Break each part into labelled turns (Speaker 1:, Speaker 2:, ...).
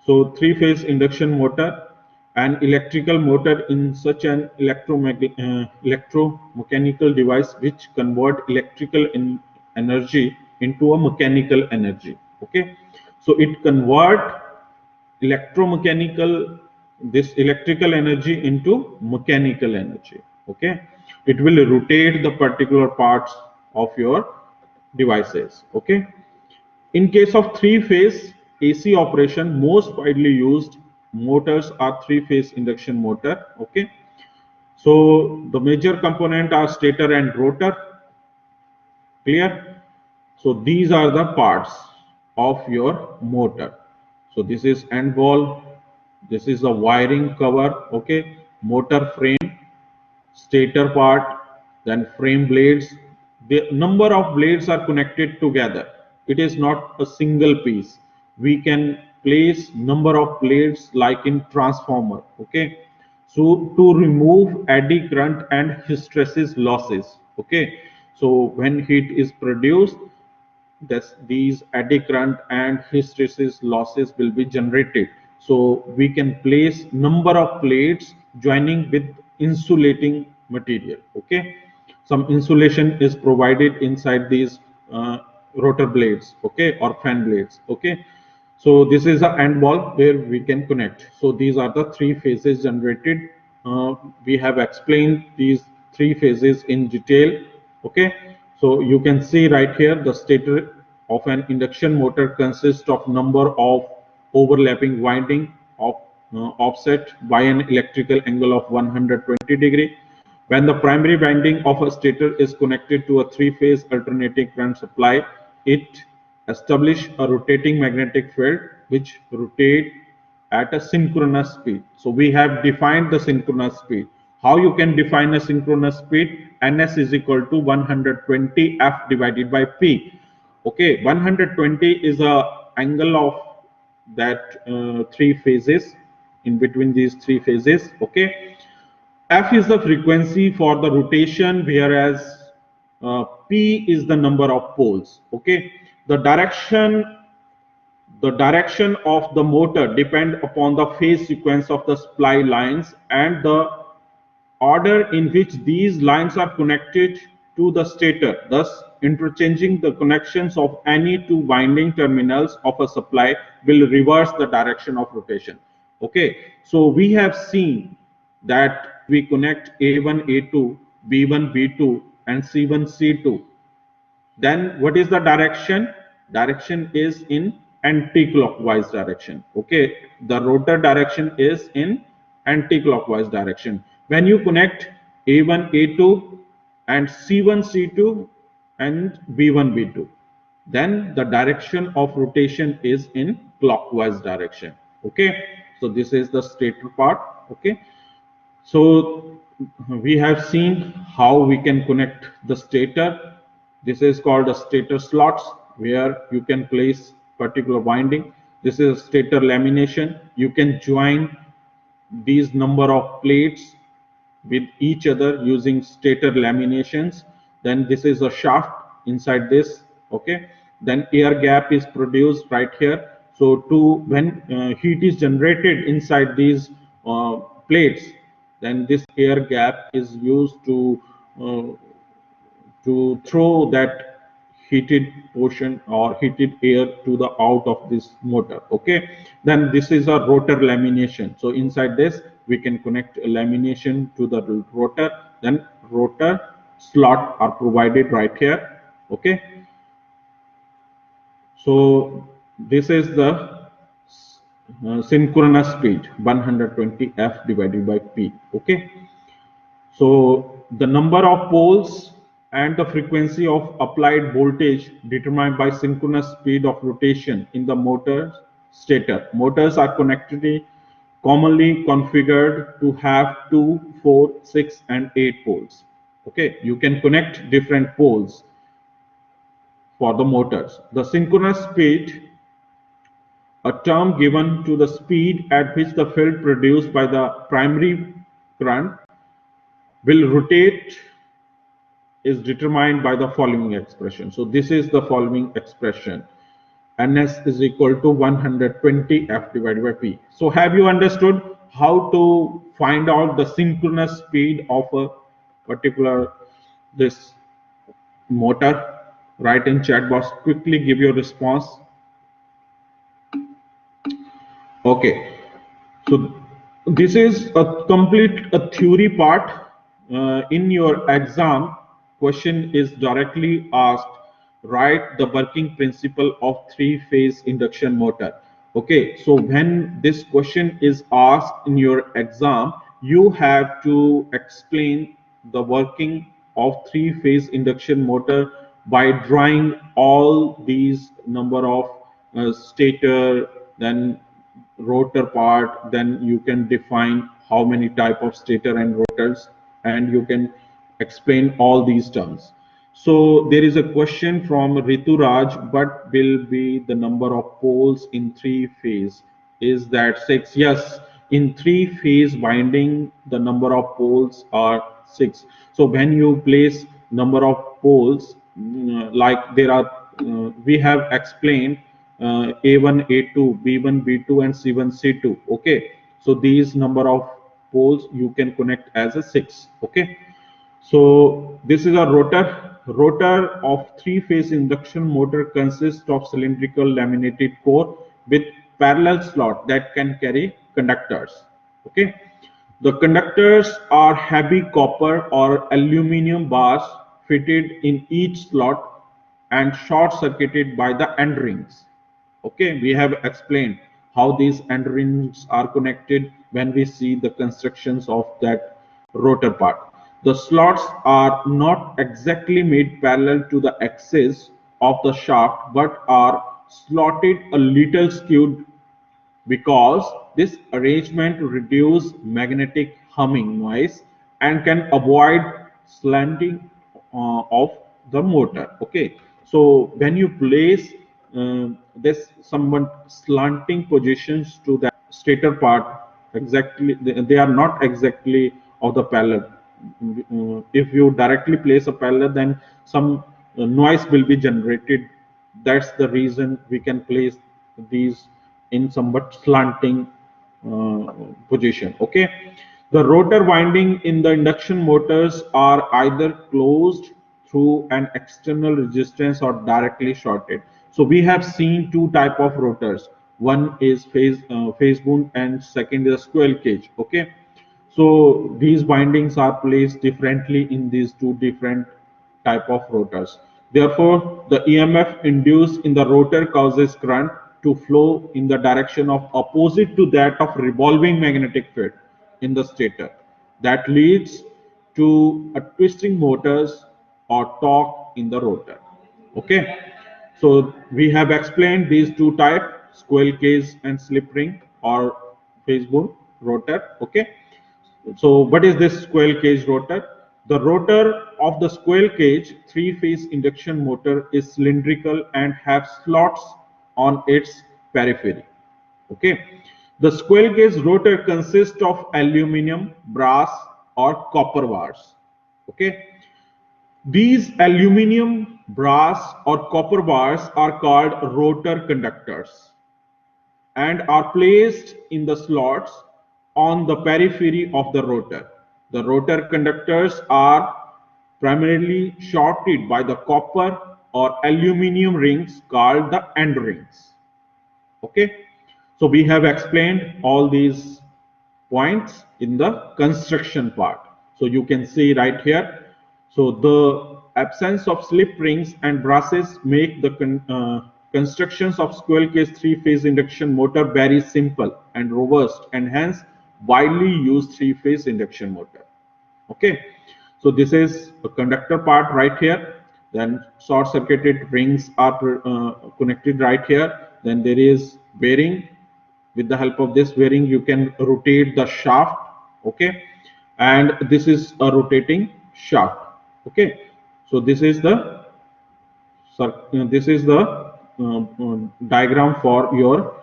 Speaker 1: So three-phase induction motor, an electrical motor in such an electromechanical device which convert electrical energy into a mechanical energy. Okay, so it convert electromechanical this electrical energy into mechanical energy. Okay, it will rotate the particular parts of your devices. Okay, in case of three-phase AC operation, most widely used motors are three-phase induction motor. Okay, so the major component are stator and rotor. Clear? So these are the parts of your motor. So this is end ball, this is the wiring cover. Okay, motor frame, stator part, then frame blades. The number of blades are connected together. It is not a single piece. We can place number of blades like in transformer. Okay, so to remove eddy current and hysteresis losses. Okay, so when heat is produced, these eddy current and hysteresis losses will be generated. So we can place number of plates joining with insulating material. Okay, some insulation is provided inside these rotor blades. Okay, or fan blades. Okay, so this is the end ball where we can connect. So these are the three phases generated. We have explained these three phases in detail. Okay, so you can see right here the stator of an induction motor consists of number of overlapping winding of offset by an electrical angle of 120 degree. When the primary winding of a stator is connected to a three-phase alternating current supply, it establishes a rotating magnetic field which rotates at a synchronous speed. So we have defined the synchronous speed. How you can define a synchronous speed? Ns is equal to 120 F divided by P. Okay, 120 is a angle of that three phases, in between these three phases. Okay, F is the frequency for the rotation, whereas P is the number of poles. Okay, the direction of the motor depend upon the phase sequence of the supply lines and the order in which these lines are connected to the stator. Thus, interchanging the connections of any two winding terminals of a supply will reverse the direction of rotation. Okay, so we have seen that we connect A1, A2, B1, B2, and C1, C2. Then what is the direction? Direction is in anti-clockwise direction. Okay, the rotor direction is in anti-clockwise direction. When you connect A1, A2 and C1, C2 and B1, B2, then the direction of rotation is in clockwise direction. Okay, so this is the stator part. Okay, so we have seen how we can connect the stator. This is called a stator slots, where you can place particular winding. This is stator lamination. You can join these number of plates with each other using stator laminations. Then this is a shaft inside this. Okay, then air gap is produced right here. So to when heat is generated inside these plates, then this air gap is used uh, to throw that heated portion or heated air to the out of this motor. Okay, then this is a rotor lamination. So inside this we can connect a lamination to the rotor. Then rotor slot are provided right here. Okay, so this is the synchronous speed 120 F divided by P. Okay, so the number of poles and the frequency of applied voltage determined by synchronous speed of rotation in the motor stator. Motors are commonly configured to have 2, 4, 6, and 8 poles. Okay, you can connect different poles for the motors. The synchronous speed, a term given to the speed at which the field produced by the primary current will rotate, is determined by the following expression. So this is the following expression. Ns is equal to 120 F divided by P. So have you understood how to find out the synchronous speed of a particular this motor? Write in chat box, quickly give your response. Okay, so this is a complete a theory part. In your exam, question is directly asked. Write the working principle of three-phase induction motor. Okay, so when this question is asked in your exam, you have to explain the working of three-phase induction motor by drawing all these number of stator, then rotor part, then you can define how many type of stator and rotors, and you can explain all these terms. So there is a question from Rituraj, what will be the number of poles in three phase? Is that six? Yes, in three phase winding the number of poles are six. So when you place number of poles, like there are we have explained A1, A2, B1, B2, and C1, C2. Okay, so these number of poles you can connect as a six. Okay, so this is a rotor. Rotor of three-phase induction motor consists of cylindrical laminated core with parallel slot that can carry conductors. Okay, the conductors are heavy copper or aluminum bars fitted in each slot and short circuited by the end rings. Okay, we have explained how these end rings are connected when we see the constructions of that rotor part. The slots are not exactly made parallel to the axis of the shaft but are slotted a little skewed because this arrangement reduces magnetic humming noise and can avoid slanting of the motor. Okay, so when you place this somewhat slanting positions to that stator part, exactly they are not exactly of the parallel. If you directly place a parallel, then some noise will be generated. That's the reason we can place these in somewhat slanting position. Okay, the rotor winding in the induction motors are either closed through an external resistance or directly shorted. So we have seen two type of rotors. One is phase wound and second is squirrel cage. Okay, so these windings are placed differently in these two different type of rotors. Therefore, the EMF induced in the rotor causes current to flow in the direction of opposite to that of revolving magnetic field in the stator. That leads to a twisting motors or torque in the rotor. Okay, so we have explained these two types: squirrel cage and slip ring or phase wound rotor. Okay, so what is this squirrel cage rotor? The rotor of the squirrel cage three-phase induction motor is cylindrical and have slots on its periphery. Okay. The squirrel cage rotor consists of aluminum, brass, or copper bars. Okay. These aluminum, brass, or copper bars are called rotor conductors and are placed in the slots on the periphery of the rotor. The rotor conductors are primarily shorted by the copper or aluminum rings called the end rings. Okay, so we have explained all these points in the construction part. So you can see right here. So the absence of slip rings and brushes make the constructions of squirrel cage three-phase induction motor very simple and robust, and hence widely used three-phase induction motor. Okay, so this is a conductor part right here. Then short circuited rings are connected right here. Then there is bearing. With the help of this bearing you can rotate the shaft. Okay, and this is a rotating shaft. Okay, so this is the diagram for your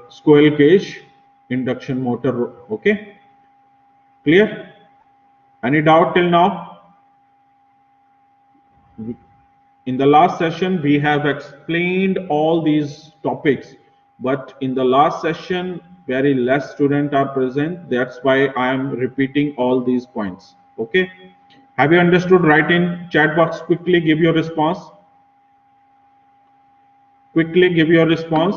Speaker 1: squirrel cage induction motor. Okay, clear? Any doubt till now? In the last session, we have explained all these topics, but in the last session, very less students are present. That's why I am repeating all these points. Okay. Have you understood? Write in chat box quickly, give your response. Quickly give your response.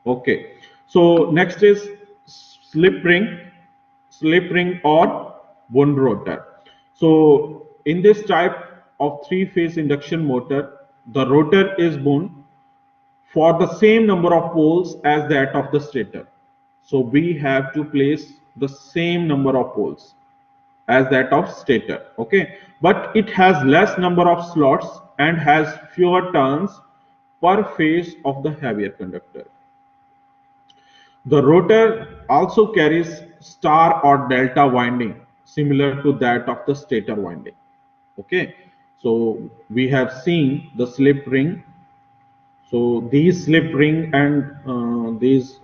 Speaker 1: Okay. So next is slip ring, or wound rotor. So in this type of three-phase induction motor, the rotor is wound for the same number of poles as that of the stator. So we have to place the same number of poles as that of stator. Okay, but it has less number of slots and has fewer turns per phase of the heavier conductor. The rotor also carries star or delta winding similar to that of the stator winding. Okay, so we have seen the slip ring. So these slip ring and these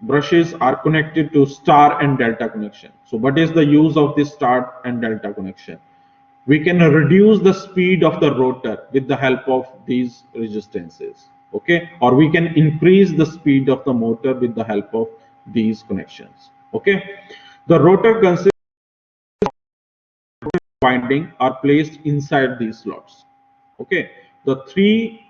Speaker 1: brushes are connected to star and delta connection. So what is the use of this star and delta connection? We can reduce the speed of the rotor with the help of these resistances. Okay, or we can increase the speed of the motor with the help of these connections. Okay, the rotor consists winding are placed inside these slots. Okay, the three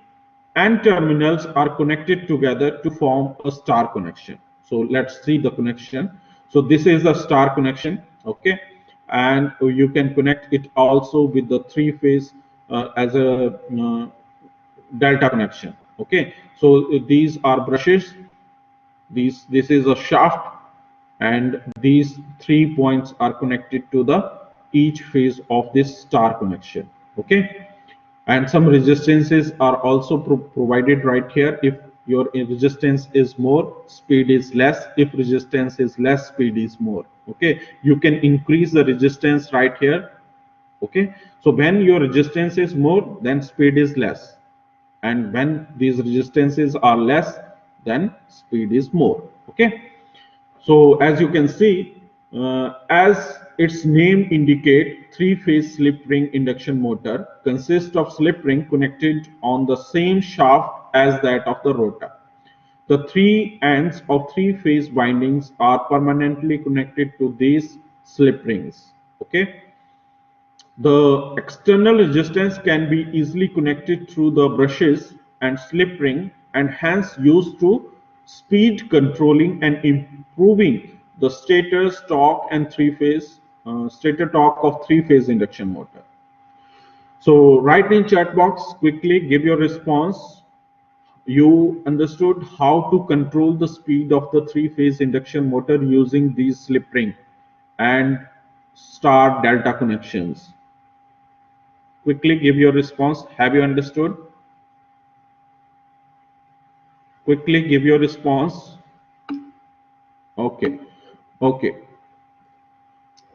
Speaker 1: N terminals are connected together to form a star connection. So let's see the connection. So this is the star connection. Okay, and you can connect it also with the three phase as a delta connection. Okay, so these are brushes, this is a shaft, and these 3 points are connected to the each phase of this star connection. Okay, and some resistances are also provided right here. If your resistance is more, speed is less. If resistance is less, speed is more. Okay, you can increase the resistance right here. Okay, so when your resistance is more, then speed is less, and when these resistances are less, then speed is more. Okay, so as you can see, as its name indicate, three-phase slip ring induction motor consists of slip ring connected on the same shaft as that of the rotor. The three ends of three-phase windings are permanently connected to these slip rings. Okay, the external resistance can be easily connected through the brushes and slip ring, and hence used to speed controlling and improving the stator's torque and three-phase stator torque of three-phase induction motor. So write in chat box quickly, give your response. You understood how to control the speed of the three-phase induction motor using these slip ring and star delta connections. Quickly give your response. Have you understood? Quickly give your response. Okay. Okay.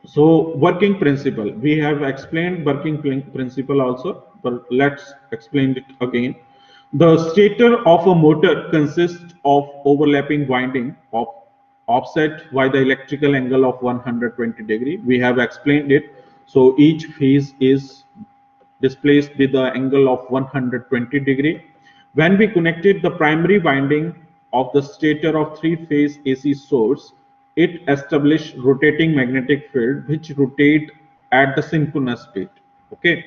Speaker 1: So working principle. We have explained working principle also, but let's explain it again. The stator of a motor consists of overlapping winding of offset by the electrical angle of 120 degree. We have explained it. So each phase is displaced with the angle of 120 degree. When we connected the primary winding of the stator of three-phase AC source, it established rotating magnetic field which rotate at the synchronous speed. Okay,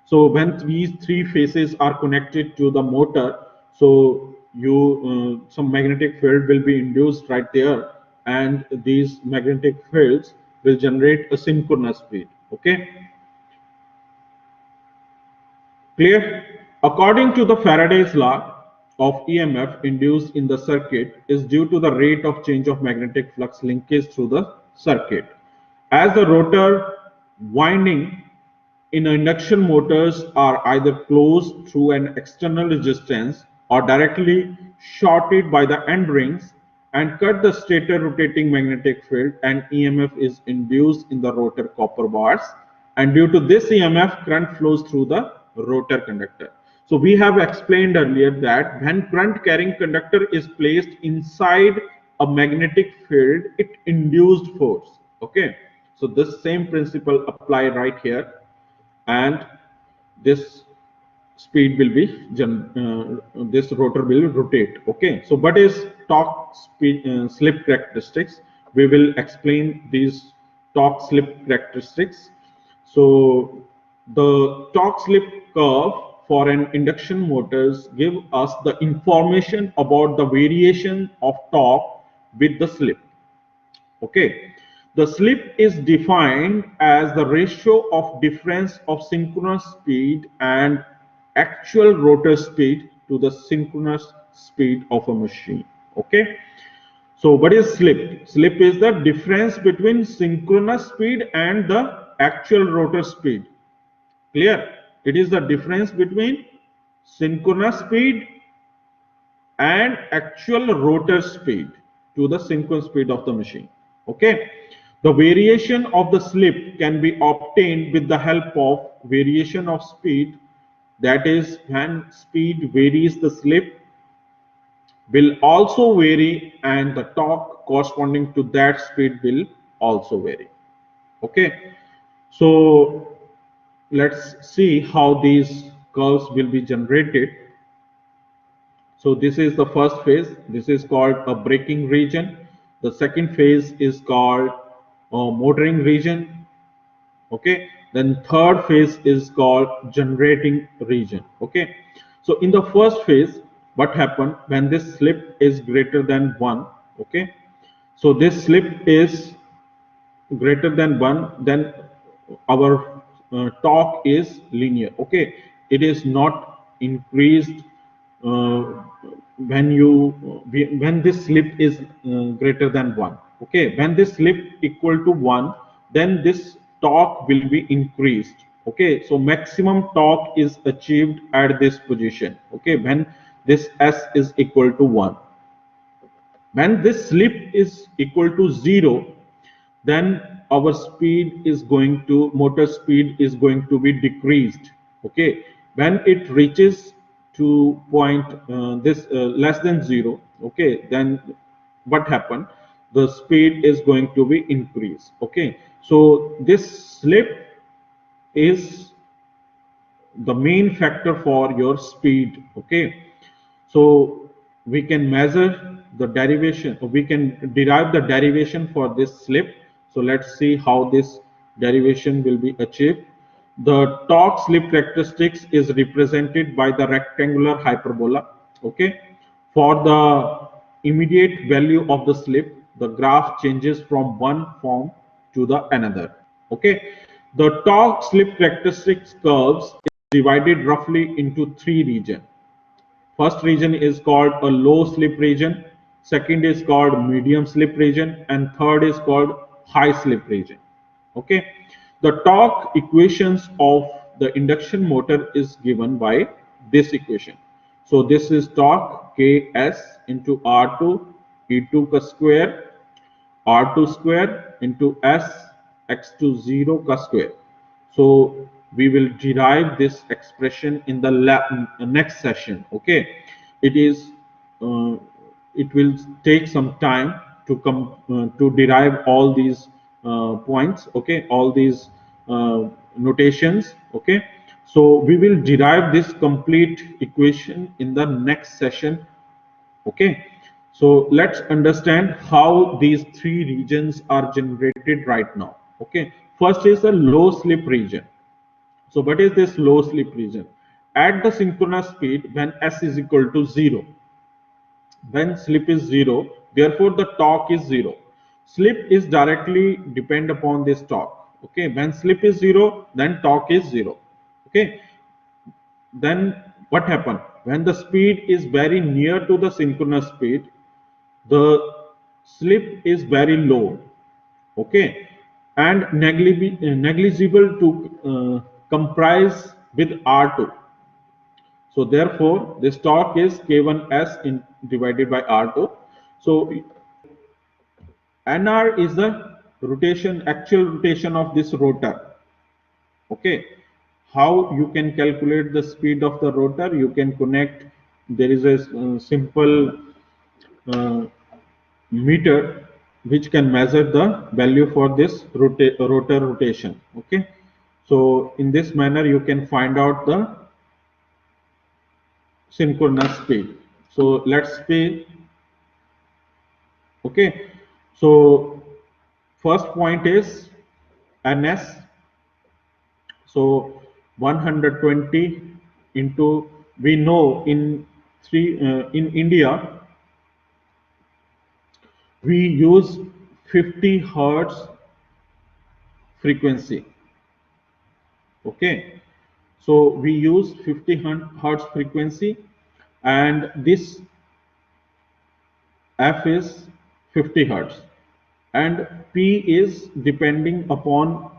Speaker 1: so when these three phases are connected to the motor, so you some magnetic field will be induced right there, and these magnetic fields will generate a synchronous speed. Okay, clear? According to the Faraday's law of EMF induced in the circuit is due to the rate of change of magnetic flux linkage through the circuit. As the rotor winding in induction motors are either closed through an external resistance or directly shorted by the end rings and cut the stator rotating magnetic field, and EMF is induced in the rotor copper bars, and due to this EMF current flows through the rotor conductor. So we have explained earlier that when current carrying conductor is placed inside a magnetic field, it induced force. Okay, so this same principle apply right here, and this speed will be this rotor will rotate. Okay, so what is torque speed slip characteristics? We will explain these torque slip characteristics. So the torque slip curve for an induction motors give us the information about the variation of torque with the slip. Okay, the slip is defined as the ratio of difference of synchronous speed and actual rotor speed to the synchronous speed of a machine. Okay, so what is slip? Slip is the difference between synchronous speed and the actual rotor speed. Clear? It is the difference between synchronous speed and actual rotor speed to the synchronous speed of the machine. Okay, the variation of the slip can be obtained with the help of variation of speed, that is, when speed varies, the slip will also vary and the torque corresponding to that speed will also vary. Okay, so let's see how these curves will be generated. So this is the first phase. This is called a braking region. The second phase is called a motoring region. Okay. Then third phase is called generating region. Okay. So in the first phase, what happened when this slip is greater than 1? Okay. So this slip is greater than 1, then our torque is linear. Okay, it is not increased uh, when this slip is greater than 1. Okay, when this slip equal to 1, then this torque will be increased. Okay, so maximum torque is achieved at this position. Okay, when this s is equal to 1. When this slip is equal to 0, then our speed is going to motor speed is going to be decreased. Okay, when it reaches to point this less than 0, okay, then what happened, the speed is going to be increased. Okay, so this slip is the main factor for your speed. Okay, so we can measure the derivation, or we can derive the derivation for this slip. So let's see how this derivation will be achieved. The torque slip characteristics is represented by the rectangular hyperbola. Okay, for the immediate value of the slip, the graph changes from one form to the another. Okay, the torque slip characteristics curves is divided roughly into three regions. First region is called a low slip region, second is called medium slip region, and third is called high slip region. Okay, the torque equations of the induction motor is given by this equation. So this is torque Ks into R2 E2 square R2 square into S x2 0 square. So we will derive this expression in the next session. Okay, it is uh, it will take some time to come to derive all these points. Okay, all these notations. Okay, so we will derive this complete equation in the next session. Okay, so let's understand how these three regions are generated right now. Okay, first is the low slip region. So what is this low slip region? At the synchronous speed, when s is equal to 0, when slip is 0, therefore the torque is 0. Slip is directly depend upon this torque. Okay, when slip is 0, then torque is 0. Okay, then what happened? When the speed is very near to the synchronous speed, the slip is very low. Okay, and negligible to comprise with R2. So therefore this torque is K1S in divided by R2. So NR is the rotation, actual rotation of this rotor. Okay, how you can calculate the speed of the rotor? You can connect, there is a simple uh, meter which can measure the value for this rotor rotation. Okay, so in this manner you can find out the synchronous speed. So let's see. Okay, so first point is ns. So 120 into, we know in in India we use 50 hertz frequency. Okay, so we use 50 hertz frequency, and this f is 50 hertz, and P is depending upon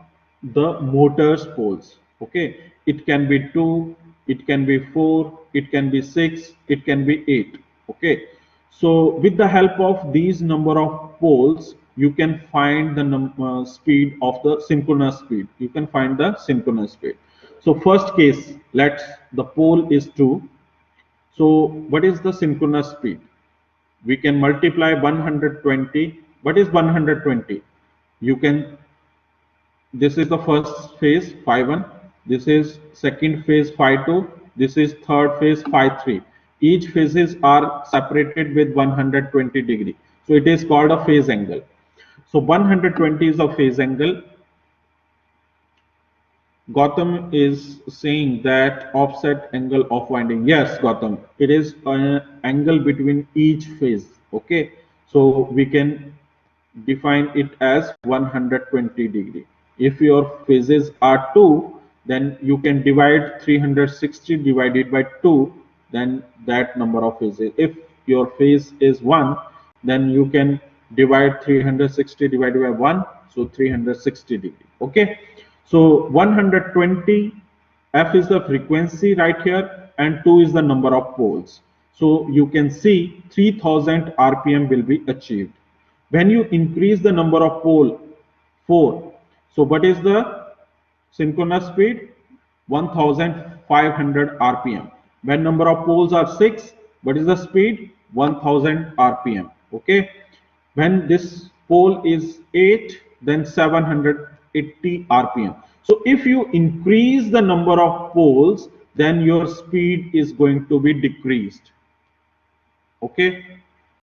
Speaker 1: the motor's poles. Okay, it can be 2, it can be 4, it can be 6, it can be 8. Okay, so with the help of these number of poles, you can find the speed of the synchronous speed. You can find the synchronous speed. So first case, let's, the pole is 2. So what is the synchronous speed? We can multiply 120. What is 120? You can, this is the first phase phi 1, this is second phase phi 2, this is third phase phi 3. Each phases are separated with 120 degree, so it is called a phase angle. So 120 is a phase angle. Gautam is saying that offset angle of winding. Yes, Gautam, it is an angle between each phase. Okay, so we can define it as 120 degree. If your phases are 2, then you can divide 360 divided by 2, then that number of phases. If your phase is 1, then you can divide 360 divided by 1, so 360 degree. Okay, so 120 f is the frequency right here, and 2 is the number of poles. So you can see 3000 rpm will be achieved. When you increase the number of pole 4, so what is the synchronous speed? 1500 rpm. When number of poles are 6, what is the speed? 1000 rpm. Okay, when this pole is 8, then 780 rpm. So if you increase the number of poles, then your speed is going to be decreased. Okay,